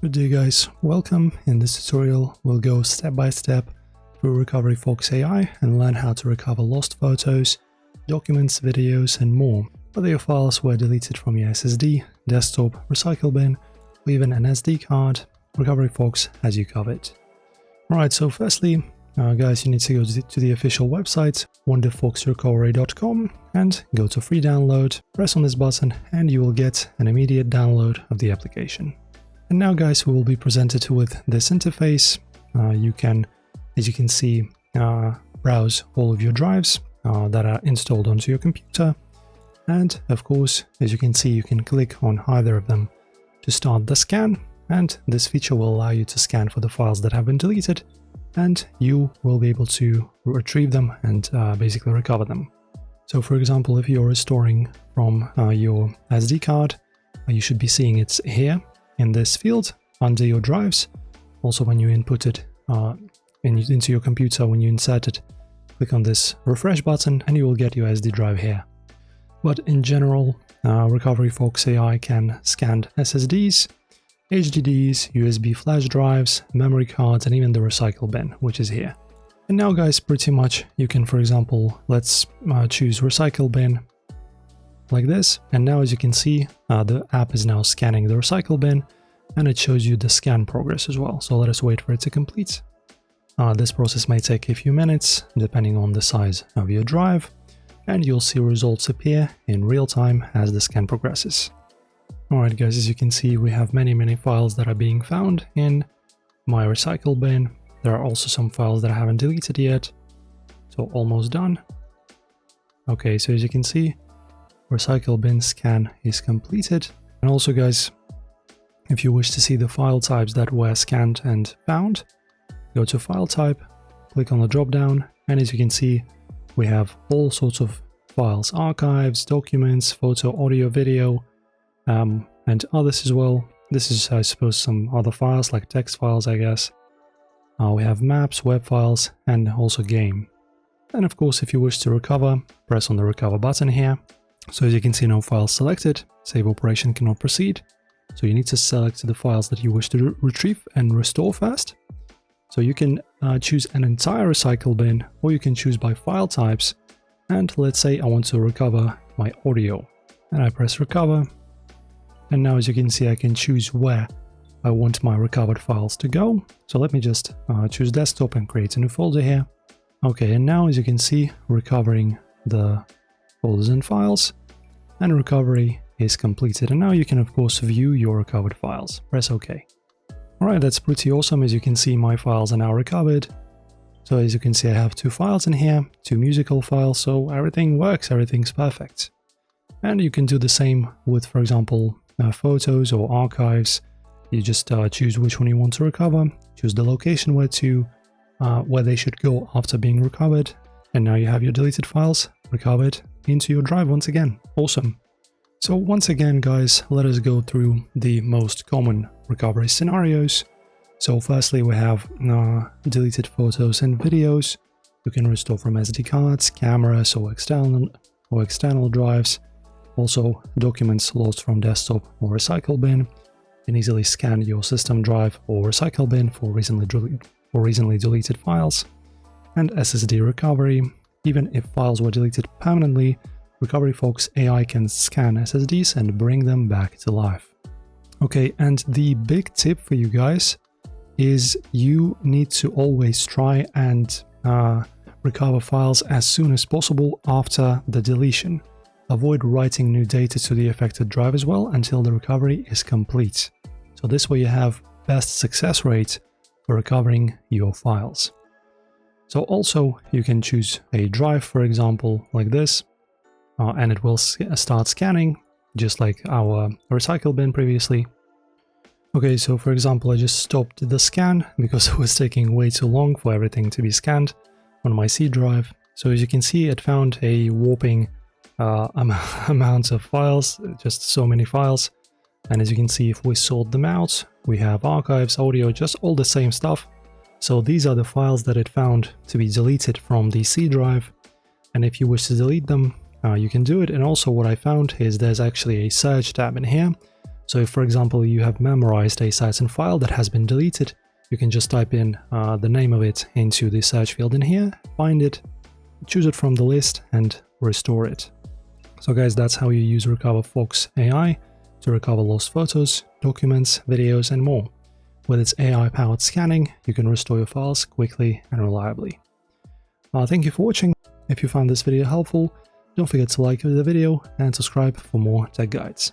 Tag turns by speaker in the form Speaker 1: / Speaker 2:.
Speaker 1: Good day guys, welcome. In this tutorial we'll go step by step through RecoveryFox AI and learn how to recover lost photos, documents, videos and more, whether your files were deleted from your SSD, desktop, recycle bin, or even an SD card. RecoveryFox has you covered. Alright, so firstly guys, you need to go to the official website wonderfoxrecovery.com and go to free download, press on this button and you will get an immediate download of the application. And now guys, we will be presented with this interface. You can, as you can see, browse all of your drives that are installed onto your computer. And of course, as you can see, you can click on either of them to start the scan. And this feature will allow you to scan for the files that have been deleted, and you will be able to retrieve them and basically recover them. So for example, if you're restoring from your SD card, you should be seeing it here in this field under your drives. Also, when you input it into your computer, when you insert it, click on this refresh button and you will get your SD drive here. But in general, RecoveryFox AI can scan SSDs, HDDs, USB flash drives, memory cards, and even the recycle bin, which is here. And now guys, pretty much you can, for example, let's choose recycle bin like this. And now as you can see, the app is now scanning the recycle bin and it shows you the scan progress as well. So let us wait for it to complete. This process may take a few minutes depending on the size of your drive, and you'll see results appear in real time as the scan progresses. Alright guys, as you can see, we have many files that are being found in my recycle bin. There are also some files that I haven't deleted yet, so almost done. Okay, so as you can see, recycle bin scan is completed. And also guys, if you wish to see the file types that were scanned and found, go to file type, click on the drop down, and as you can see, we have all sorts of files: archives, documents, photo, audio, video, and others as well. This is, I suppose, some other files like text files, I guess. We have maps, web files, and also game. And of course, if you wish to recover, press on the recover button here. So as you can see, no files selected, save operation cannot proceed. So you need to select the files that you wish to retrieve and restore first. So you can choose an entire recycle bin, or you can choose by file types. And let's say I want to recover my audio, and I press recover. And now as you can see, I can choose where I want my recovered files to go. So let me just choose desktop and create a new folder here. Okay, and now as you can see, recovering the folders and files, and recovery is completed. And now you can of course view your recovered files. Press OK. Alright, that's pretty awesome. As you can see, my files are now recovered. So as you can see, I have 2 files in here, 2 musical files, so everything works, everything's perfect. And you can do the same with, for example, photos or archives. You just choose which one you want to recover, choose the location where they should go after being recovered, and now you have your deleted files recovered into your drive once again. Awesome. So once again guys, let us go through the most common recovery scenarios. So firstly, we have deleted photos and videos. You can restore from SD cards, cameras, or external drives. Also, documents lost from desktop or recycle bin. You can easily scan your system drive or recycle bin for recently deleted files. And SSD recovery. Even if files were deleted permanently, RecoveryFox AI can scan SSDs and bring them back to life. Okay, and the big tip for you guys is you need to always try and recover files as soon as possible after the deletion. Avoid writing new data to the affected drive as well until the recovery is complete. So this way you have best success rate for recovering your files. So also you can choose a drive, for example, like this, and it will start scanning just like our recycle bin previously. Okay, so for example, I just stopped the scan because it was taking way too long for everything to be scanned on my C drive. So as you can see, it found a whopping amount of files, just so many files. And as you can see, if we sort them out, we have archives, audio, just all the same stuff. So these are the files that it found to be deleted from the C drive. And if you wish to delete them, you can do it. And also what I found is there's actually a search tab in here So if, for example, you have memorized a certain file that has been deleted, you can just type in the name of it into the search field in here, find it, choose it from the list, and restore it. So guys, that's how you use RecoveryFox AI to recover lost photos, documents, videos, and more. With its AI-powered scanning, you can restore your files quickly and reliably. Thank you for watching. If you found this video helpful, don't forget to like the video and subscribe for more tech guides.